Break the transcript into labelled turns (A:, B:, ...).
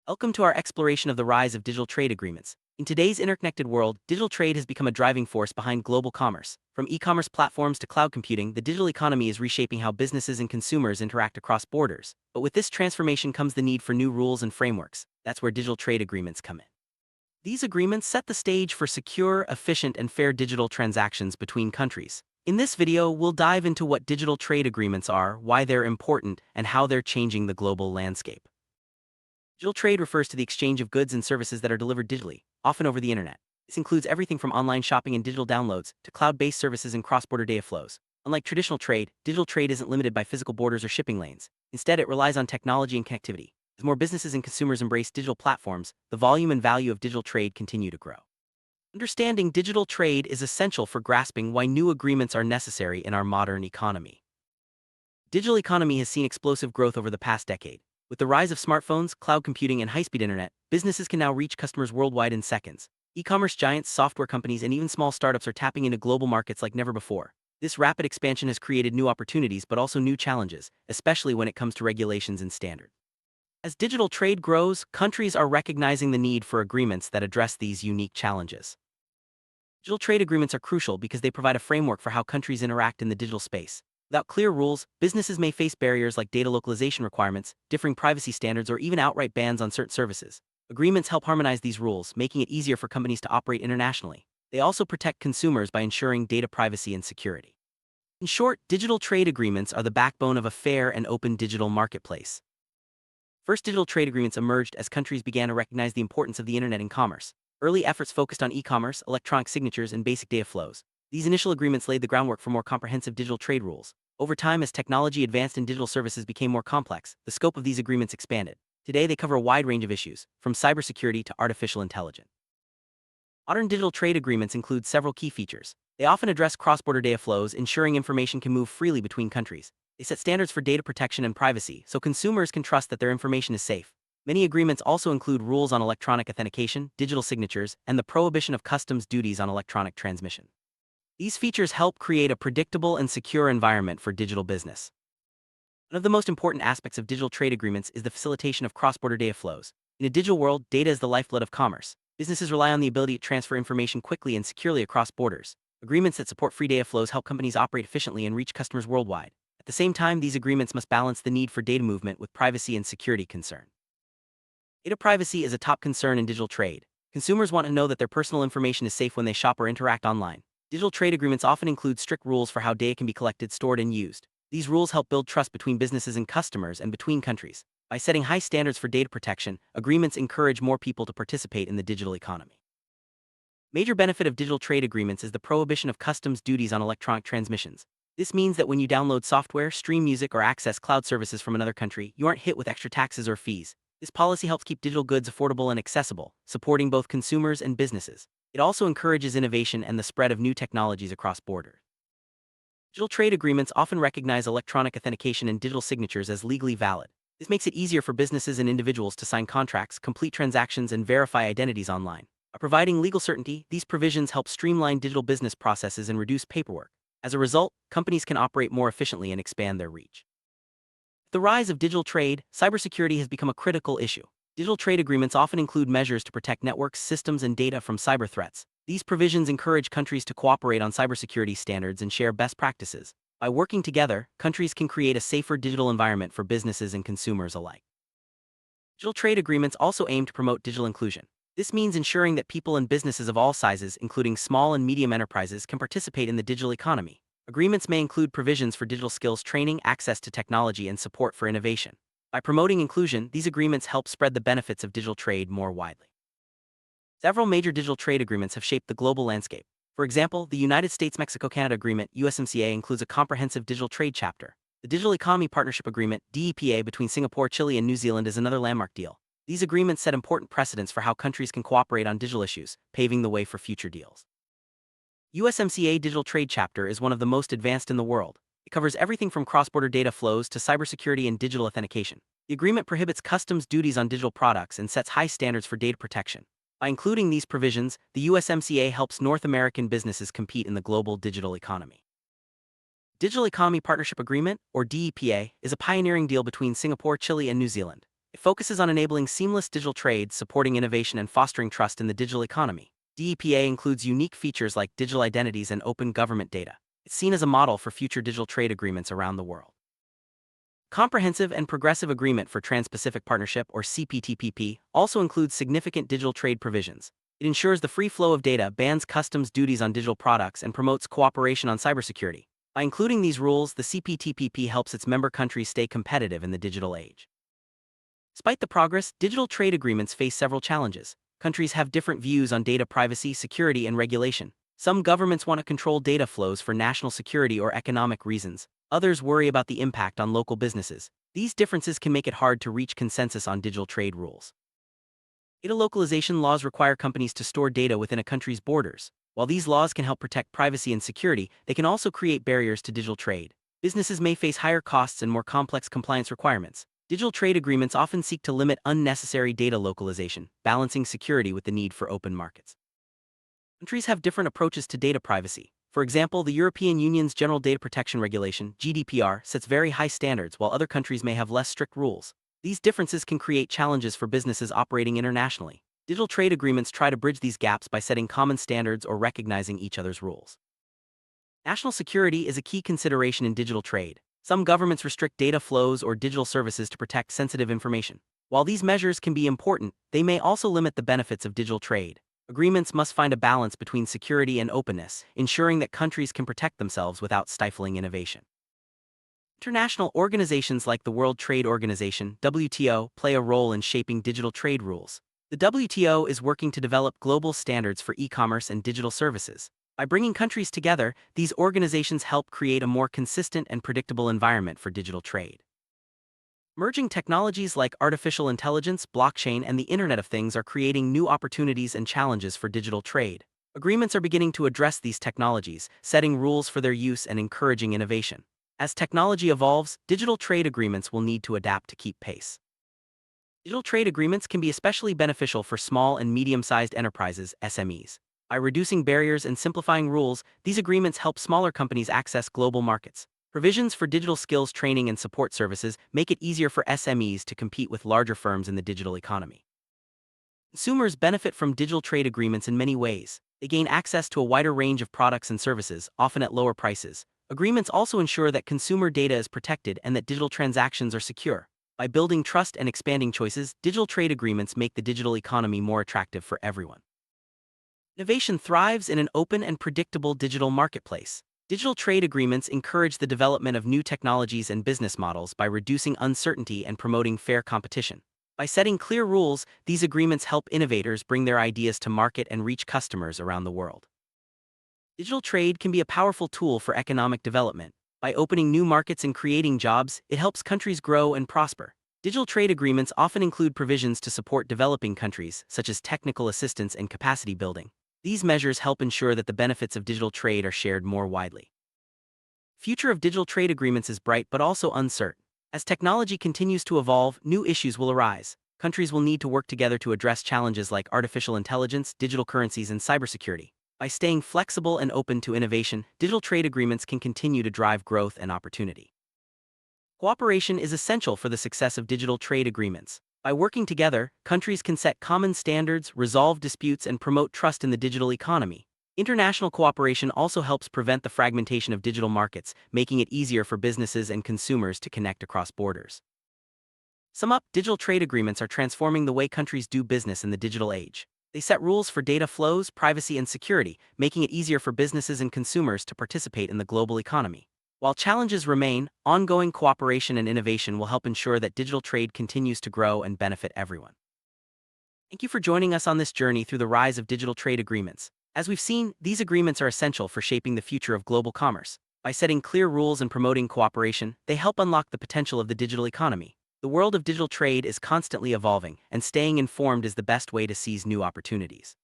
A: Welcome to our exploration of the rise of digital trade agreements. In today's interconnected world, digital trade has become a driving force behind global commerce. From e-commerce platforms to cloud computing, the digital economy is reshaping how businesses and consumers interact across borders. But with this transformation comes the need for new rules and frameworks. That's where digital trade agreements come in. These agreements set the stage for secure, efficient, and fair digital transactions between countries. In this video, we'll dive into what digital trade agreements are, why they're important, and how they're changing the global landscape. Digital trade refers to the exchange of goods and services that are delivered digitally, often over the internet. This includes everything from online shopping and digital downloads to cloud-based services and cross-border data flows. Unlike traditional trade, digital trade isn't limited by physical borders or shipping lanes. Instead, it relies on technology and connectivity. As more businesses and consumers embrace digital platforms, the volume and value of digital trade continue to grow. Understanding digital trade is essential for grasping why new agreements are necessary in our modern economy. Digital economy has seen explosive growth over the past decade. With the rise of smartphones, cloud computing, and high-speed internet, businesses can now reach customers worldwide in seconds. E-commerce giants, software companies, and even small startups are tapping into global markets like never before. This rapid expansion has created new opportunities but also new challenges, especially when it comes to regulations and standards. As digital trade grows, countries are recognizing the need for agreements that address these unique challenges. Digital trade agreements are crucial because they provide a framework for how countries interact in the digital space. Without clear rules, businesses may face barriers like data localization requirements, differing privacy standards, or even outright bans on certain services. Agreements help harmonize these rules, making it easier for companies to operate internationally. They also protect consumers by ensuring data privacy and security. In short, digital trade agreements are the backbone of a fair and open digital marketplace. First, digital trade agreements emerged as countries began to recognize the importance of the internet in commerce. Early efforts focused on e-commerce, electronic signatures, and basic data flows. These initial agreements laid the groundwork for more comprehensive digital trade rules. Over time, as technology advanced and digital services became more complex, the scope of these agreements expanded. Today, they cover a wide range of issues, from cybersecurity to artificial intelligence. Modern digital trade agreements include several key features. They often address cross-border data flows, ensuring information can move freely between countries. They set standards for data protection and privacy, so consumers can trust that their information is safe. Many agreements also include rules on electronic authentication, digital signatures, and the prohibition of customs duties on electronic transmission. These features help create a predictable and secure environment for digital business. One of the most important aspects of digital trade agreements is the facilitation of cross-border data flows. In a digital world, data is the lifeblood of commerce. Businesses rely on the ability to transfer information quickly and securely across borders. Agreements that support free data flows help companies operate efficiently and reach customers worldwide. At the same time, these agreements must balance the need for data movement with privacy and security concerns. Data privacy is a top concern in digital trade. Consumers want to know that their personal information is safe when they shop or interact online. Digital trade agreements often include strict rules for how data can be collected, stored, and used. These rules help build trust between businesses and customers and between countries. By setting high standards for data protection, agreements encourage more people to participate in the digital economy. Major benefit of digital trade agreements is the prohibition of customs duties on electronic transmissions. This means that when you download software, stream music, or access cloud services from another country, you aren't hit with extra taxes or fees. This policy helps keep digital goods affordable and accessible, supporting both consumers and businesses. It also encourages innovation and the spread of new technologies across borders. Digital trade agreements often recognize electronic authentication and digital signatures as legally valid. This makes it easier for businesses and individuals to sign contracts, complete transactions, and verify identities online. By providing legal certainty, these provisions help streamline digital business processes and reduce paperwork. As a result, companies can operate more efficiently and expand their reach. With the rise of digital trade, cybersecurity has become a critical issue. Digital trade agreements often include measures to protect networks, systems, and data from cyber threats. These provisions encourage countries to cooperate on cybersecurity standards and share best practices. By working together, countries can create a safer digital environment for businesses and consumers alike. Digital trade agreements also aim to promote digital inclusion. This means ensuring that people and businesses of all sizes, including small and medium enterprises, can participate in the digital economy. Agreements may include provisions for digital skills training, access to technology, and support for innovation. By promoting inclusion, these agreements help spread the benefits of digital trade more widely. Several major digital trade agreements have shaped the global landscape. For example, the United States-Mexico-Canada Agreement, USMCA, includes a comprehensive digital trade chapter. The Digital Economy Partnership Agreement, DEPA, between Singapore, Chile, and New Zealand is another landmark deal. These agreements set important precedents for how countries can cooperate on digital issues, paving the way for future deals. USMCA Digital Trade Chapter is one of the most advanced in the world. It covers everything from cross-border data flows to cybersecurity and digital authentication. The agreement prohibits customs duties on digital products and sets high standards for data protection. By including these provisions, the USMCA helps North American businesses compete in the global digital economy. Digital Economy Partnership Agreement, or DEPA, is a pioneering deal between Singapore, Chile, and New Zealand. It focuses on enabling seamless digital trade, supporting innovation, and fostering trust in the digital economy. DEPA includes unique features like digital identities and open government data. It's seen as a model for future digital trade agreements around the world. Comprehensive and Progressive Agreement for Trans-Pacific Partnership, or CPTPP, also includes significant digital trade provisions. It ensures the free flow of data, bans customs duties on digital products, and promotes cooperation on cybersecurity. By including these rules, the CPTPP helps its member countries stay competitive in the digital age. Despite the progress, digital trade agreements face several challenges. Countries have different views on data privacy, security, and regulation. Some governments want to control data flows for national security or economic reasons. Others worry about the impact on local businesses. These differences can make it hard to reach consensus on digital trade rules. Data localization laws require companies to store data within a country's borders. While these laws can help protect privacy and security, they can also create barriers to digital trade. Businesses may face higher costs and more complex compliance requirements. Digital trade agreements often seek to limit unnecessary data localization, balancing security with the need for open markets. Countries have different approaches to data privacy. For example, the European Union's General Data Protection Regulation, GDPR, sets very high standards, while other countries may have less strict rules. These differences can create challenges for businesses operating internationally. Digital trade agreements try to bridge these gaps by setting common standards or recognizing each other's rules. National security is a key consideration in digital trade. Some governments restrict data flows or digital services to protect sensitive information. While these measures can be important, they may also limit the benefits of digital trade. Agreements must find a balance between security and openness, ensuring that countries can protect themselves without stifling innovation. International organizations like the World Trade Organization, WTO, play a role in shaping digital trade rules. The WTO is working to develop global standards for e-commerce and digital services. By bringing countries together, these organizations help create a more consistent and predictable environment for digital trade. Emerging technologies like artificial intelligence, blockchain, and the Internet of Things are creating new opportunities and challenges for digital trade. Agreements are beginning to address these technologies, setting rules for their use and encouraging innovation. As technology evolves, digital trade agreements will need to adapt to keep pace. Digital trade agreements can be especially beneficial for small and medium-sized enterprises, SMEs. By reducing barriers and simplifying rules, these agreements help smaller companies access global markets. Provisions for digital skills training and support services make it easier for SMEs to compete with larger firms in the digital economy. Consumers benefit from digital trade agreements in many ways. They gain access to a wider range of products and services, often at lower prices. Agreements also ensure that consumer data is protected and that digital transactions are secure. By building trust and expanding choices, digital trade agreements make the digital economy more attractive for everyone. Innovation thrives in an open and predictable digital marketplace. Digital trade agreements encourage the development of new technologies and business models by reducing uncertainty and promoting fair competition. By setting clear rules, these agreements help innovators bring their ideas to market and reach customers around the world. Digital trade can be a powerful tool for economic development. By opening new markets and creating jobs, it helps countries grow and prosper. Digital trade agreements often include provisions to support developing countries, such as technical assistance and capacity building. These measures help ensure that the benefits of digital trade are shared more widely. The future of digital trade agreements is bright but also uncertain. As technology continues to evolve, new issues will arise. Countries will need to work together to address challenges like artificial intelligence, digital currencies, and cybersecurity. By staying flexible and open to innovation, digital trade agreements can continue to drive growth and opportunity. Cooperation is essential for the success of digital trade agreements. By working together, countries can set common standards, resolve disputes, and promote trust in the digital economy. International cooperation also helps prevent the fragmentation of digital markets, making it easier for businesses and consumers to connect across borders. Sum up, digital trade agreements are transforming the way countries do business in the digital age. They set rules for data flows, privacy, and security, making it easier for businesses and consumers to participate in the global economy. While challenges remain, ongoing cooperation and innovation will help ensure that digital trade continues to grow and benefit everyone. Thank you for joining us on this journey through the rise of digital trade agreements. As we've seen, these agreements are essential for shaping the future of global commerce. By setting clear rules and promoting cooperation, they help unlock the potential of the digital economy. The world of digital trade is constantly evolving, and staying informed is the best way to seize new opportunities.